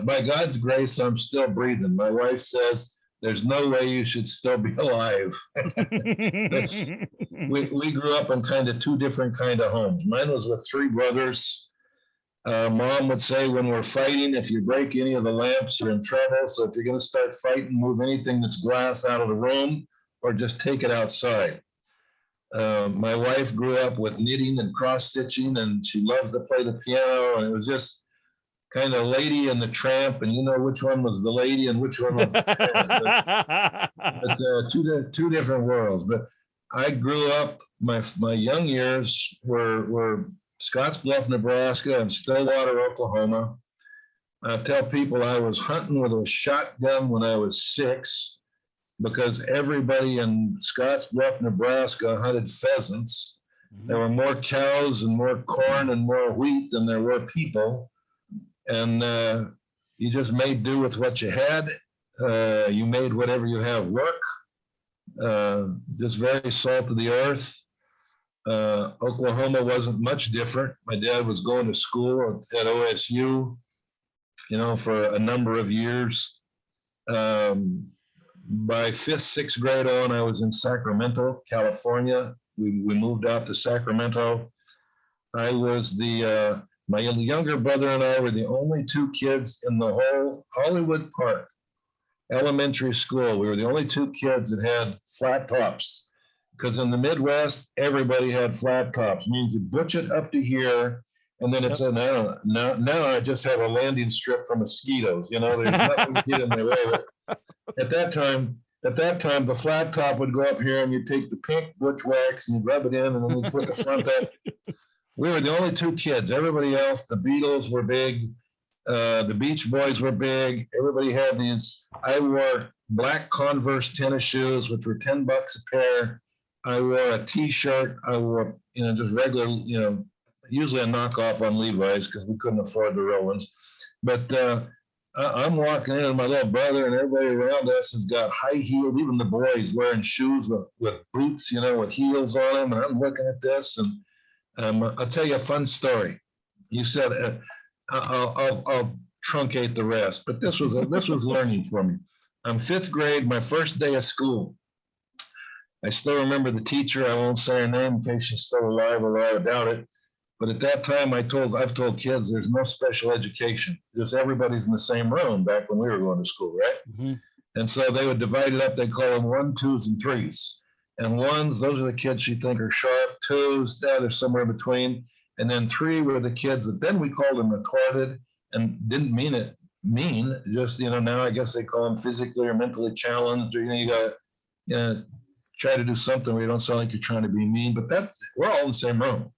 by God's grace, I'm still breathing. My wife says there's no way you should still be alive. We grew up in kind of two different kind of homes. Mine was with three brothers. Mom would say when we're fighting, if you break any of the lamps, you're in trouble. So if you're going to start fighting, move anything that's glass out of the room or just take it outside. My wife grew up with knitting and cross stitching, and she loves to play the piano. And it was just kind of Lady and the Tramp, and you know which one was the lady and which one was the tramp. But two different worlds. But I grew up. My young years were Scottsbluff, Nebraska, and Stillwater, Oklahoma. I tell people I was hunting with a shotgun when I was 6 because everybody in Scottsbluff, Nebraska hunted pheasants. There were more cows and more corn and more wheat than there were people. And you just made do with what you had. You made whatever you have work. Just very salt of the earth. Oklahoma wasn't much different. My dad was going to school at OSU, for a number of years. By 5th, 6th grade on, I was in Sacramento, California. We moved out to Sacramento. I was my younger brother and I were the only two kids in the whole Hollywood Park elementary school. We were the only two kids that had flat tops. Because in the Midwest, everybody had flat tops. It means you butch it up to here, and then it's now I just have a landing strip for mosquitoes. There's nothing to get in the way. But at that time, the flat top would go up here, and you take the pink butch wax and you rub it in, and then you put the front up. We were the only two kids. Everybody else, the Beatles were big, the Beach Boys were big. Everybody had these. I wore black Converse tennis shoes, which were $10 a pair. I wore a T-shirt. I wore, just regular, usually a knockoff on Levi's because we couldn't afford the real ones. But I'm walking in, and my little brother and everybody around us has got high heeled. Even the boys wearing shoes with boots, with heels on them. And I'm looking at this, and I'll tell you a fun story. You said I'll truncate the rest, but this was learning for me. I'm 5th grade, my first day of school. I still remember the teacher. I won't say her name in case she's still alive, although I doubt it. But at that time, I've told kids there's no special education. Just everybody's in the same room back when we were going to school, right? Mm-hmm. And so they would divide it up. They call them 1s, 2s, and 3s. And 1s, those are the kids you think are sharp. 2s, they're somewhere in between. And then 3 were the kids that then we called them retarded and didn't mean it mean. Just, now I guess they call them physically or mentally challenged. Or, you got to, try to do something where you don't sound like you're trying to be mean, but we're all in the same room.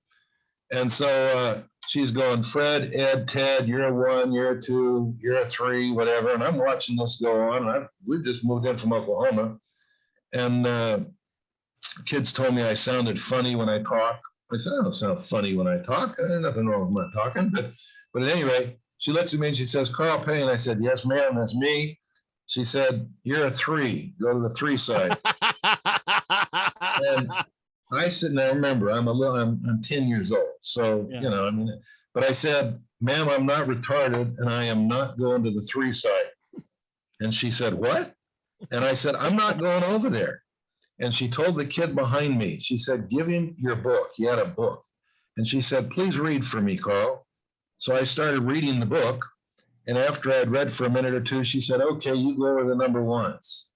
And so she's going, Fred, Ed, Ted, you're a 1, you're a 2, you're a 3, whatever. And I'm watching this go on. And we just moved in from Oklahoma. And kids told me I sounded funny when I talk. I said, I don't sound funny when I talk. There's nothing wrong with my talking. But at any rate, she looks at me and she says, Karl Payne. I said, yes, ma'am, that's me. She said, you're a 3. Go to the 3 side. And I said, now remember, I'm 10 years old. So, but I said, ma'am, I'm not retarded and I am not going to the 3 side. And she said, what? And I said, I'm not going over there. And she told the kid behind me, she said, give him your book. He had a book. And she said, please read for me, Karl. So I started reading the book. And after I had read for a minute or two, she said, okay, you go over the number 1s.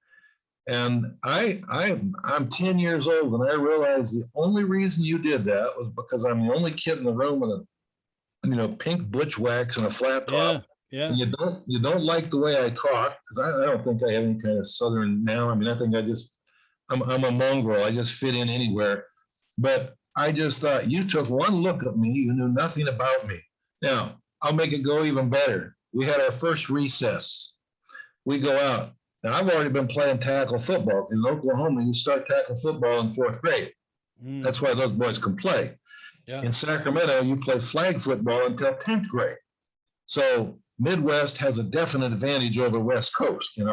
And I'm 10 years old, and I realized the only reason you did that was because I'm the only kid in the room with a pink butch wax and a flat top. Yeah. And you don't like the way I talk, because I don't think I have any kind of Southern now. I think I'm a mongrel. I just fit in anywhere. But I just thought, you took one look at me, you knew nothing about me. Now, I'll make it go even better. We had our first recess. We go out. Now, I've already been playing tackle football. In Oklahoma, you start tackle football in 4th grade. That's why those boys can play. Yeah. In Sacramento, you play flag football until 10th grade. So Midwest has a definite advantage over West Coast. There's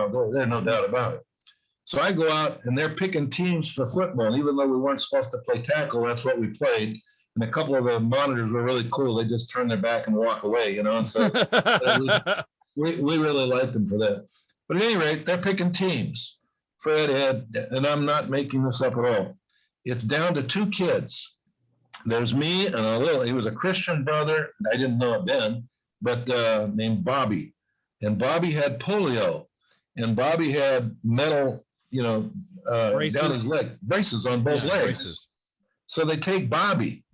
no doubt about it. So I go out, and they're picking teams for football. Even though we weren't supposed to play tackle, that's what we played. And a couple of the monitors were really cool. They just turn their back and walk away, And so we really liked them for that. But at any rate, they're picking teams. Fred had, and I'm not making this up at all. It's down to 2 kids. There's me and he was a Christian brother. I didn't know it then, but named Bobby. And Bobby had polio. And Bobby had metal, down his leg, braces on both legs. Braces. So they take Bobby.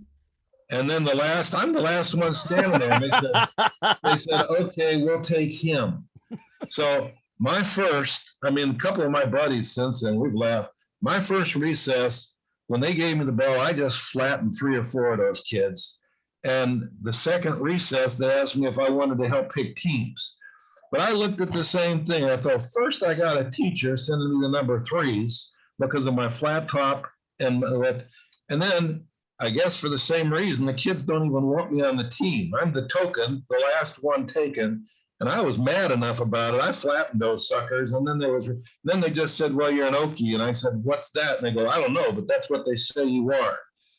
And then I'm the last one standing there. And they said, okay, we'll take him. So a couple of my buddies since then, we've laughed. My first recess, when they gave me the ball, I just flattened 3 or 4 of those kids. And the second recess, they asked me if I wanted to help pick teams. But I looked at the same thing. I thought, first I got a teacher sending me the number 3s because of my flat top. And then I guess for the same reason, the kids don't even want me on the team. I'm the token, the last one taken. And I was mad enough about it. I flattened those suckers. And then they just said, well, you're an Okie. And I said, what's that? And they go, I don't know, but that's what they say you are.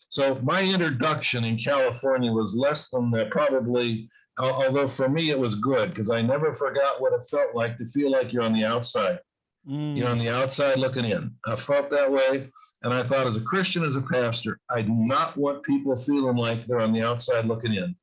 So my introduction in California was less than probably, although for me it was good because I never forgot what it felt like to feel like you're on the outside. You're on the outside looking in. I felt that way. And I thought as a Christian, as a pastor, I do not want people feeling like they're on the outside looking in.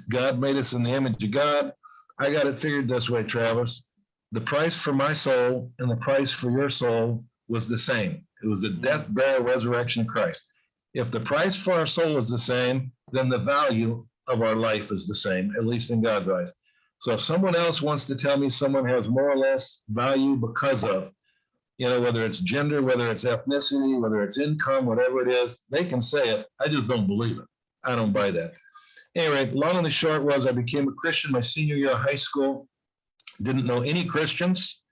God made us in the image of God. I got it figured this way, Travis. The price for my soul and the price for your soul was the same. It was the death, burial, resurrection of Christ. If the price for our soul is the same, then the value of our life is the same, at least in God's eyes. So if someone else wants to tell me someone has more or less value because of, whether it's gender, whether it's ethnicity, whether it's income, whatever it is, they can say it. I just don't believe it. I don't buy that. Anyway, long and the short was I became a Christian my senior year of high school. Didn't know any Christians.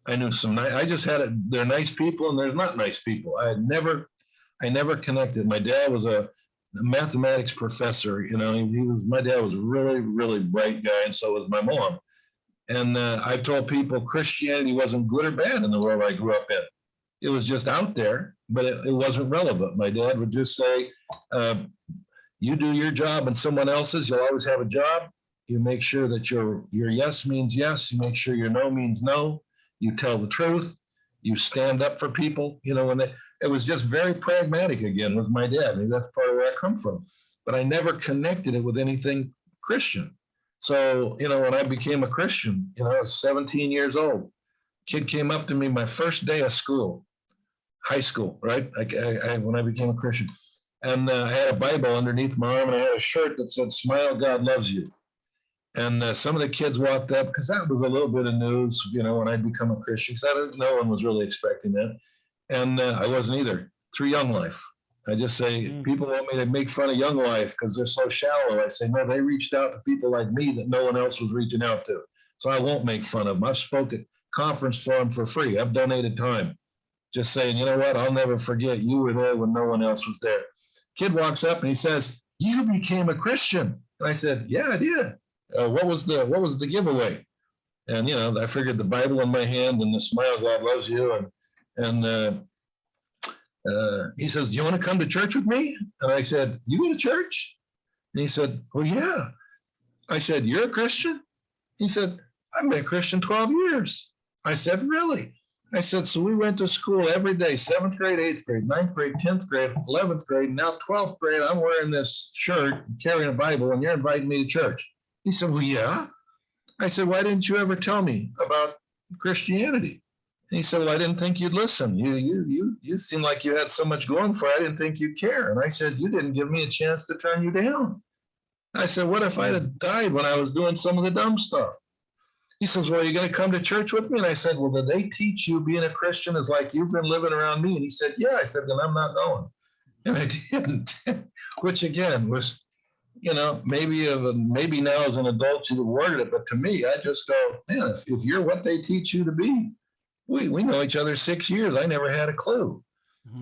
I knew they're nice people and there's not nice people. I never connected. My dad was a mathematics professor. My dad was a really, really bright guy, and so was my mom. And I've told people Christianity wasn't good or bad in the world I grew up in. It was just out there, but it wasn't relevant. My dad would just say, you do your job and someone else's, you'll always have a job. You make sure that your yes means yes. You make sure your no means no. You tell the truth. You stand up for people. It was just very pragmatic again with my dad. Maybe that's part of where I come from. But I never connected it with anything Christian. So, when I became a Christian, I was 17 years old. Kid came up to me my first day of school, high school, right? When I became a Christian. And I had a Bible underneath my arm, and I had a shirt that said, "Smile, God loves you." And some of the kids walked up, because that was a little bit of news, when I'd become a Christian, because no one was really expecting that. And I wasn't either, through Young Life. I just say, people want me to make fun of Young Life because they're so shallow. I say, no, they reached out to people like me that no one else was reaching out to. So I won't make fun of them. I've spoken at conference for them for free. I've donated time. Just saying, you know what? I'll never forget you were there when no one else was there. Kid walks up and he says, "You became a Christian." And I said, "Yeah, I did. What was the giveaway?" And I figured the Bible in my hand and the "Smile, God loves you." And he says, "Do you want to come to church with me?" And I said, "You go to church?" And he said, "Well, yeah." I said, "You're a Christian?" He said, "I've been a Christian 12 years. I said, "Really?" I said, "So we went to school every day, 7th grade, 8th grade, 9th grade, 10th grade, 11th grade. Now 12th grade, I'm wearing this shirt, carrying a Bible, and you're inviting me to church." He said, "Well, yeah." I said, "Why didn't you ever tell me about Christianity?" And he said, "Well, I didn't think you'd listen. You seem like you had so much going for you. I didn't think you'd care." And I said, "You didn't give me a chance to turn you down." I said, "What if I had died when I was doing some of the dumb stuff?" He says, "Well, are you going to come to church with me?" And I said, "Well, did they teach you being a Christian is like you've been living around me?" And he said, "Yeah." I said, "Then I'm not going." And I didn't, which again was, maybe now as an adult you've worded it, but to me, I just go, man, if you're what they teach you to be, we know each other 6 years. I never had a clue.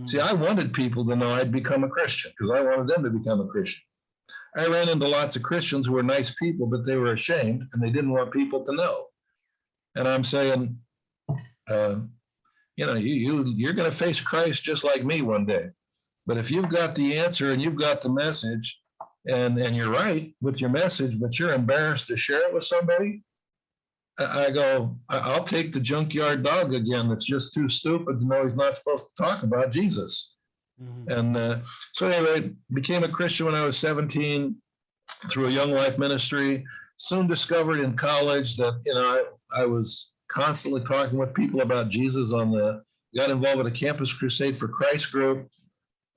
See, I wanted people to know I'd become a Christian because I wanted them to become a Christian. I ran into lots of Christians who were nice people, but they were ashamed and they didn't want people to know. And I'm saying, you're going to face Christ just like me one day. But if you've got the answer and you've got the message and you're right with your message, but you're embarrassed to share it with somebody, I go, I'll take the junkyard dog again. It's just too stupid to know he's not supposed to talk about Jesus. Mm-hmm. And so anyway, became a Christian when I was 17 through a Young Life ministry. Soon discovered in college that, I was constantly talking with people about Jesus got involved with a Campus Crusade for Christ group,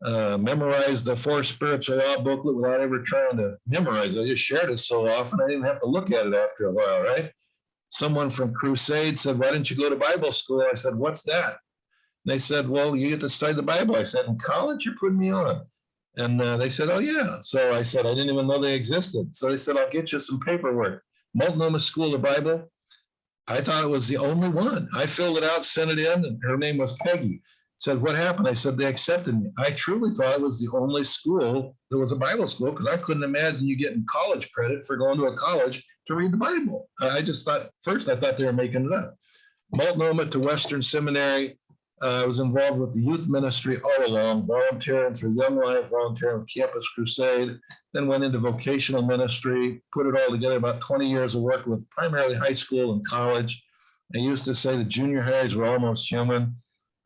memorized the 4 Spiritual Law booklet without ever trying to memorize it. I just shared it so often I didn't have to look at it after a while, right? Someone from Crusade said, "Why didn't you go to Bible school?" I said, "What's that?" And they said, "Well, you get to study the Bible." I said, "In college, you're putting me on." And they said, "Oh, yeah." So I said, "I didn't even know they existed." So they said, "I'll get you some paperwork." Multnomah School of Bible. I thought it was the only one. I filled it out, sent it in, and her name was Peggy. Said, "What happened?" I said, "They accepted me." I truly thought it was the only school that was a Bible school, because I couldn't imagine you getting college credit for going to a college to read the Bible. I just thought, first, I thought they were making it up. Multnomah to Western Seminary. I was involved with the youth ministry all along, volunteering through Young Life, volunteering with Campus Crusade, then went into vocational ministry, put it all together, about 20 years of work with primarily high school and college. I used to say the junior highs were almost human,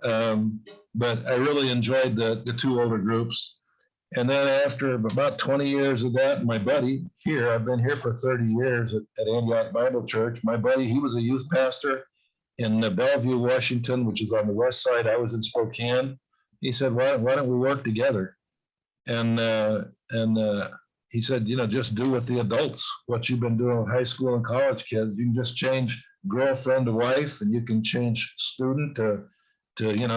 but I really enjoyed the 2 older groups. And then after about 20 years of that, my buddy here, I've been here for 30 years at Antioch Bible Church. My buddy, he was a youth pastor in Bellevue, Washington, which is on the west side. I was in Spokane. He said, why don't we work together? And he said, just do with the adults what you've been doing with high school and college kids. You can just change girlfriend to wife, and you can change student to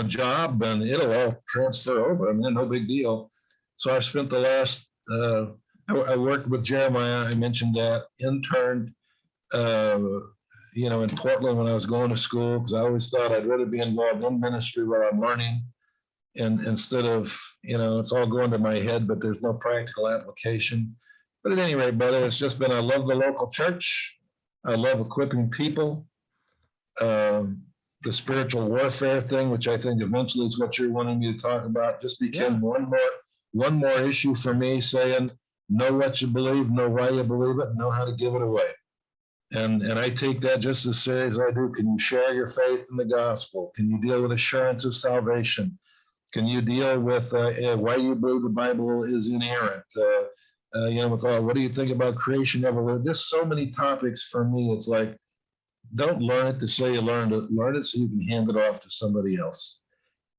job, and it'll all transfer over. I mean, no big deal. So I spent the last, I worked with Jeremiah. I mentioned that, interned, in Portland when I was going to school, because I always thought I'd rather be involved in ministry where I'm learning, and instead of, it's all going to my head, but there's no practical application. But at any rate, brother, it's just been, I love the local church. I love equipping people. The spiritual warfare thing, which I think eventually is what you're wanting me to talk about, just became one more issue for me, saying, know what you believe, know why you believe it, know how to give it away. And I take that just as serious as I do. Can you share your faith in the gospel? Can you deal with assurance of salvation? Can you deal with why you believe the Bible is inerrant? With what do you think about creation, evolution? There's so many topics for me. It's like, don't learn it to say you learned it. Learn it so you can hand it off to somebody else.